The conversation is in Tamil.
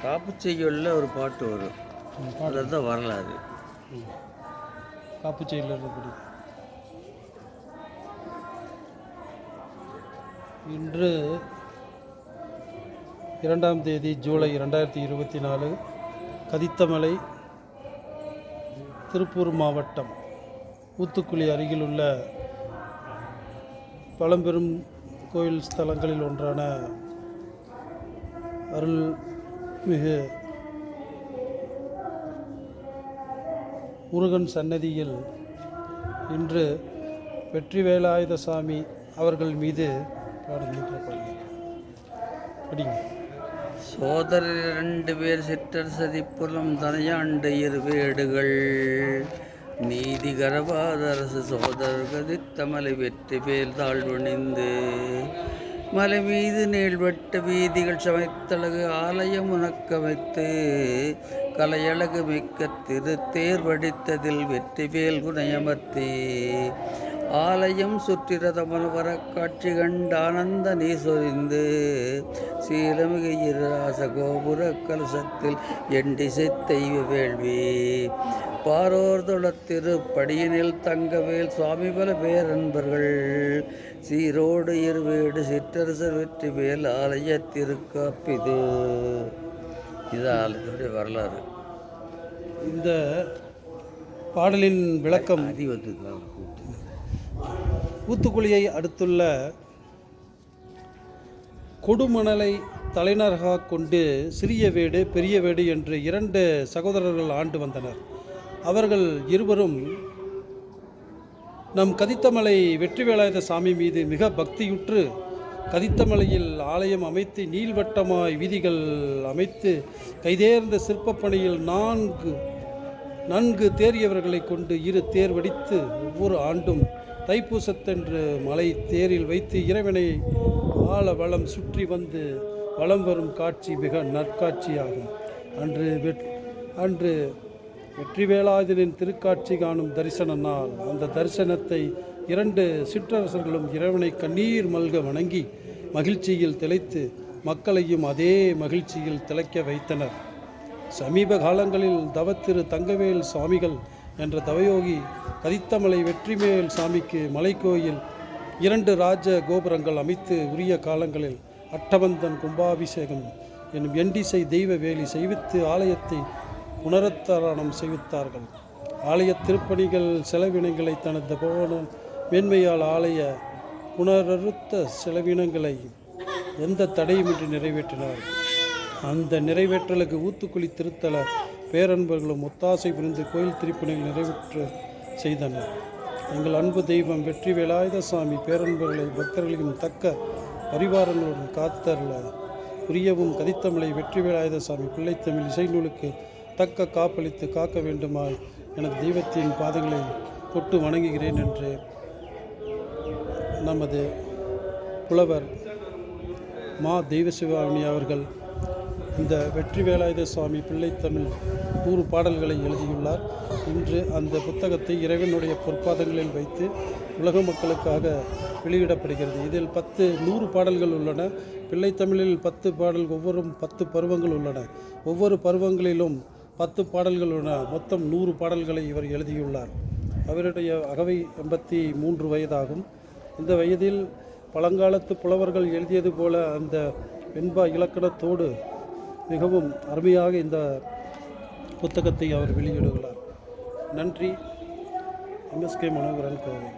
காப்புச்செய்யுள்ள ஒரு பாட்டு வரும், அதுதான் வரலாறு. காப்புச்செய்யுள்ள படி இன்று 2ஆம் தேதி ஜூலை 2024 கதித்தமலை திருப்பூர் மாவட்டம் ஊத்துக்குளி அருகில் உள்ள பழம்பெரும் கோயில் ஸ்தலங்களில் ஒன்றான அருள்மிகு முருகன் சன்னதியில் இன்று வெற்றி வேலாயுத சாமி அவர்கள் மீது படிங்க. சோதரர் 2 பேர் சிற்றர் சதிப்புலம் தனையாண்டு இருவேடுகள் நீதி கரவாத அரசு சோதரர் கதித்தமலை வெற்றி பேர் தாழ்வணிந்து மலை மீது நீள்வட்ட வீதிகள் சமைத்தழகு ஆலயம் உனக்கமைத்து கலையழகு மிக்க திருத்தேர் வடித்ததில் வெற்றி வேல் குணையமர்த்தி ஆலயம் சுற்றிரதமன் வர காட்சி கண்டு ஆனந்த நீ சொரிந்து சீலமிகு இராச கோபுர கலசத்தில் எண்டிசை தெய்வ வேள்வி பாரோர் தொழத்திருப்படியினில் தங்கவேல் சுவாமி பல பேரன்பர்கள் சீரோடு இருவேடு சிற்றரசர் வெற்றி வேல் ஆலய திருக்காப்பிது. இது ஆலயத்துடைய வரலாறு. இந்த பாடலின் விளக்கம் ஊத்துக்குளியை அடுத்துள்ள கொடுமணலை தலைநகராக கொண்டு சிறிய வேடு பெரிய வேடு என்று 2 சகோதரர்கள் ஆண்டு வந்தனர். அவர்கள் இருவரும் நம் கதித்தமலை வெற்றி வேலாயுத சாமி மீது மிக பக்தியுற்று கதித்தமலையில் ஆலயம் அமைத்து நீள்வட்டமாய் வீதிகள் அமைத்து கைதேர்ந்த சிற்பப்பணியில் நன்கு தேறியவர்களை கொண்டு 2 தேர் வடித்து ஒவ்வொரு ஆண்டும் தைப்பூசத்தென்று மலை தேரில் வைத்து இறைவனை ஆழ வளம் சுற்றி வந்து வலம் வரும் காட்சி மிக நற்காட்சியாகும். அன்று வெற்றி வேலாயுதனின் திருக்காட்சி காணும் தரிசன நாள். அந்த தரிசனத்தை 2 சிற்றரசர்களும் இறைவனை கண்ணீர் மல்க வணங்கி மகிழ்ச்சியில் திளைத்து மக்களையும் அதே மகிழ்ச்சியில் திளைக்க வைத்தனர். சமீப காலங்களில் தவத்திரு தங்கவேல் சுவாமிகள் என்ற தவயோகி கதித்தமலை வெற்றிவேல் சாமிக்கு மலைக்கோயில் 2 ராஜ கோபுரங்கள் அமைத்து உரிய காலங்களில் அட்டவந்தன் கும்பாபிஷேகம் என்னும் எண்டிசை தெய்வ வேலி செய்வித்து ஆலயத்தை புனருத்தாரணம் செய்வித்தார்கள். ஆலய திருப்பணிகள் செலவினங்களை தனது போன மேன்மையால் ஆலய புனருத்த செலவினங்களை எந்த தடையுமின்றி நிறைவேற்றினார். அந்த நிறைவேற்றலுக்கு ஊத்துக்குளி திருத்தல பேரன்பர்களும் ஒத்தாசை புரிந்து கோயில் திருப்பணிகள் நிறைவேற்ற செய்தனர். எங்கள் அன்பு தெய்வம் வெற்றி வேலாயுத சாமி பேரன்பர்களை பக்தர்களையும் தக்க பரிவாரங்களுடன் காத்தரல புரியவும் கதித்தமலை வெற்றி வேலாயுத சாமி பிள்ளைத்தமிழ் இசைநூலுக்கு தக்க காப்பளித்து காக்க வேண்டுமாய் எனது தெய்வத்தின் பாதங்களை தொட்டு வணங்குகிறேன் என்று நமது புலவர் மா தெய்வசிவாமணி அவர்கள் இந்த வெற்றி வேலாயுத சுவாமி பிள்ளைத்தமிழ் 100 பாடல்களை எழுதியுள்ளார். இன்று அந்த புத்தகத்தை இறைவனுடைய பொற்பாதங்களில் வைத்து உலக மக்களுக்காக வெளியிடப்படுகிறது. இதில் 100 பாடல்கள் உள்ளன. பிள்ளைத்தமிழில் 10 பாடல், ஒவ்வொரு 10 பருவங்கள் உள்ளன. ஒவ்வொரு பருவங்களிலும் 10 பாடல்கள் உள்ளன. மொத்தம் 100 பாடல்களை இவர் எழுதியுள்ளார். அவருடைய அகவை 83 வயதாகும். இந்த வயதில் பழங்காலத்து புலவர்கள் எழுதியது போல அந்த வெண்பா இலக்கணத்தோடு மிகவும் அருமையாக இந்த புத்தகத்தை அவர் வெளியிடுகிறார். நன்றி. MSK மனோகரன் கோவை.